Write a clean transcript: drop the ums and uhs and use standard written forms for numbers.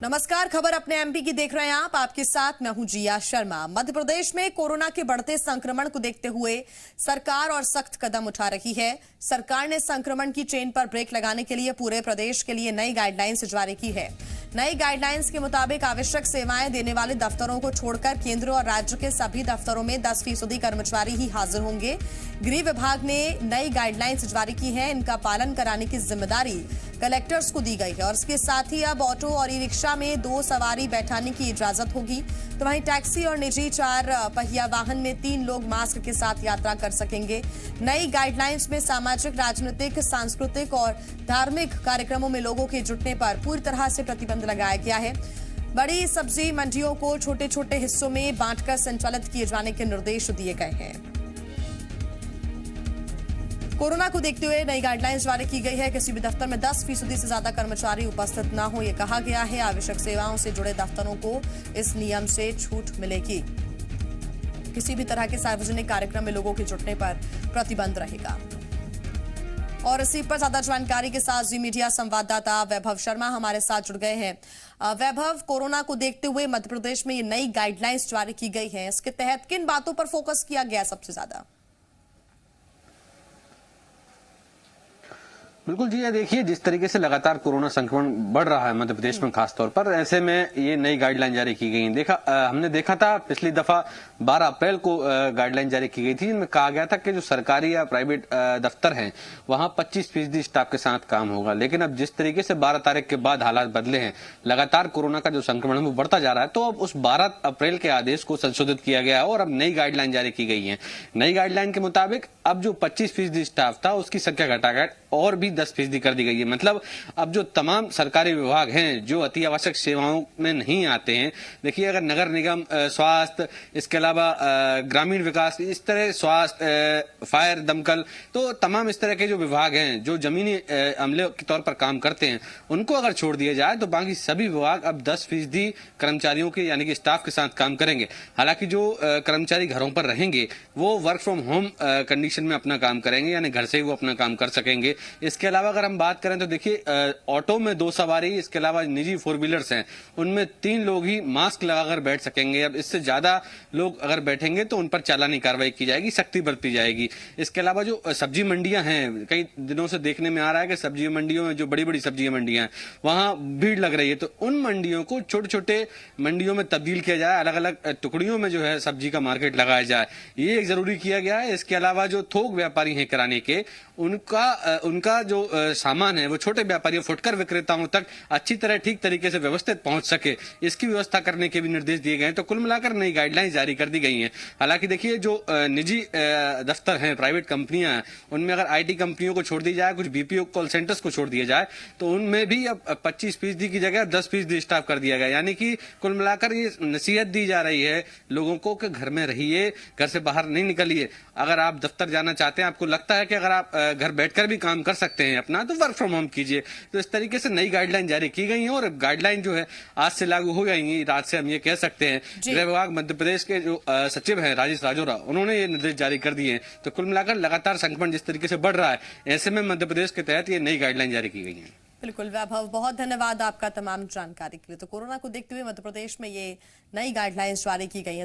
नमस्कार, खबर अपने एमपी की देख रहे हैं आप। आपके साथ मैं हूं जिया शर्मा। मध्य प्रदेश में कोरोना के बढ़ते संक्रमण को देखते हुए सरकार और सख्त कदम उठा रही है। सरकार ने संक्रमण की चेन पर ब्रेक लगाने के लिए पूरे प्रदेश के लिए नई गाइडलाइंस जारी की है। नई गाइडलाइंस के मुताबिक आवश्यक सेवाएं देने वाले दफ्तरों को छोड़कर केंद्र और राज्य के सभी दफ्तरों में 10% कर्मचारी ही हाजिर होंगे। गृह विभाग ने नई गाइडलाइंस जारी की है। इनका पालन कराने की जिम्मेदारी कलेक्टर्स को दी गई है और इसके साथ ही अब ऑटो और ई रिक्शा में 2 सवारी बैठाने की इजाजत होगी। तो वहीं टैक्सी और निजी 4 पहिया वाहन में 3 लोग मास्क के साथ यात्रा कर सकेंगे। नई गाइडलाइंस में सामाजिक, राजनीतिक, सांस्कृतिक और धार्मिक कार्यक्रमों में लोगों के जुटने पर पूरी तरह से प्रतिबंध लगाया गया है। बड़ी सब्जी मंडियों को छोटे छोटे हिस्सों में बांटकर संचालित किए जाने के निर्देश दिए गए हैं। कोरोना को देखते हुए नई गाइडलाइंस जारी की गई है। किसी भी दफ्तर में 10% से ज्यादा कर्मचारी उपस्थित न हो, यह कहा गया है। आवश्यक सेवाओं से जुड़े दफ्तरों को इस नियम से छूट मिलेगी। किसी भी तरह के सार्वजनिक कार्यक्रम में लोगों के जुटने पर प्रतिबंध रहेगा। और इसी पर ज्यादा जानकारी के साथ जी मीडिया संवाददाता वैभव शर्मा हमारे साथ जुड़ गए हैं। वैभव, कोरोना को देखते हुए मध्य प्रदेश में ये नई गाइडलाइंस जारी की गई है, इसके तहत किन बातों पर फोकस किया गया सबसे ज्यादा? बिल्कुल जी, ये देखिए जिस तरीके से लगातार कोरोना संक्रमण बढ़ रहा है मध्य प्रदेश में खास तौर पर, ऐसे में ये नई गाइडलाइन जारी की गई है। हमने देखा था पिछली दफा 12 अप्रैल को गाइडलाइन जारी की गई थी, जिनमें कहा गया था कि जो सरकारी या प्राइवेट दफ्तर हैं वहां 25% स्टाफ के साथ काम होगा। लेकिन अब जिस तरीके से 12 तारीख के बाद हालात बदले हैं, लगातार कोरोना का जो संक्रमण है वो बढ़ता जा रहा है, तो अब उस 12 अप्रैल के आदेश को संशोधित किया गया है और अब नई गाइडलाइन जारी की गई है। नई गाइडलाइन के मुताबिक अब जो 25% स्टाफ था उसकी संख्या घटाकर और भी 10% कर दी गई है। मतलब अब जो तमाम सरकारी विभाग हैं जो अति आवश्यक सेवाओं में नहीं आते हैं, देखिए अगर नगर निगम, स्वास्थ्य, इसके अलावा ग्रामीण विकास, इस तरह स्वास्थ्य, फायर, दमकल, तो तमाम इस तरह के जो विभाग हैं जो जमीनी अमले के तौर पर काम करते हैं, उनको अगर छोड़ दिया जाए तो बाकी सभी विभाग अब 10% कर्मचारियों के यानी कि स्टाफ के साथ काम करेंगे। हालांकि जो कर्मचारी घरों पर रहेंगे वो वर्क फ्रॉम होम कंडीशन में अपना काम करेंगे, यानी घर से ही वो अपना काम कर सकेंगे। इसके अलावा अगर हम बात करें तो देखिए ऑटो में 2 सवारी, इसके अलावा निजी 4 व्हीलर्स हैं उनमें 3 लोग ही मास्क लगाकर बैठ सकेंगे। अब इससे ज्यादा लोग अगर बैठेंगे तो उन पर चालानी कार्रवाई की जाएगी, सख्ती बरती जाएगी। इसके अलावा जो सब्जी मंडियां हैं, कई दिनों से देखने में आ रहा है कि सब्जी मंडियों में जो बड़ी बड़ी सब्जी मंडियां हैं वहां भीड़ लग रही है, तो उन मंडियों को छोटे छोटे मंडियों में तब्दील किया जाए, अलग अलग टुकड़ियों में जो है सब्जी का मार्केट लगाया जाए, ये एक जरूरी किया गया है। इसके अलावा जो थोक व्यापारी हैं किराने के, उनका जो सामान है वो छोटे व्यापारियों, फुटकर विक्रेताओं तक अच्छी तरह ठीक तरीके से व्यवस्थित पहुंच सके, इसकी व्यवस्था करने के भी निर्देश दिए गए हैं। तो कुल मिलाकर नई गाइडलाइंस जारी कर दी गई हैं। हालांकि देखिए जो निजी दफ्तर हैं, प्राइवेट कंपनियां हैं, उनमें अगर आईटी कंपनियों को छोड़ दी जाए, कुछ बीपीओ कॉल सेंटर्स को छोड़ दिया जाए, तो उनमें भी अब 25% की जगह 10% स्टाफ कर दिया गया। यानी कि कुल मिलाकर ये नसीहत दी जा रही है लोगों को कि घर में रहिए, घर से बाहर नहीं निकलिए। अगर आप दफ्तर जाना चाहते हैं, आपको लगता है कि अगर आप घर बैठकर भी काम कर सकते हैं अपना, तो वर्क फ्रॉम होम कीजिए। तो इस तरीके से नई गाइडलाइन जारी की गई है और गाइडलाइन जो है आज से लागू हो जाएंगी। रात से हम ये कह सकते हैं। गृह विभाग मध्य प्रदेश के जो सचिव हैं राजेश राजौरा, उन्होंने ये निर्देश जारी कर दिए हैं। तो कुल मिलाकर लगातार संक्रमण जिस तरीके से बढ़ रहा है, ऐसे में मध्य प्रदेश के तहत ये नई गाइडलाइन जारी की गई है। बिल्कुल वैभव, बहुत धन्यवाद आपका तमाम जानकारी के लिए। तो कोरोना को देखते हुए मध्य प्रदेश में ये नई गाइडलाइंस जारी की गई है।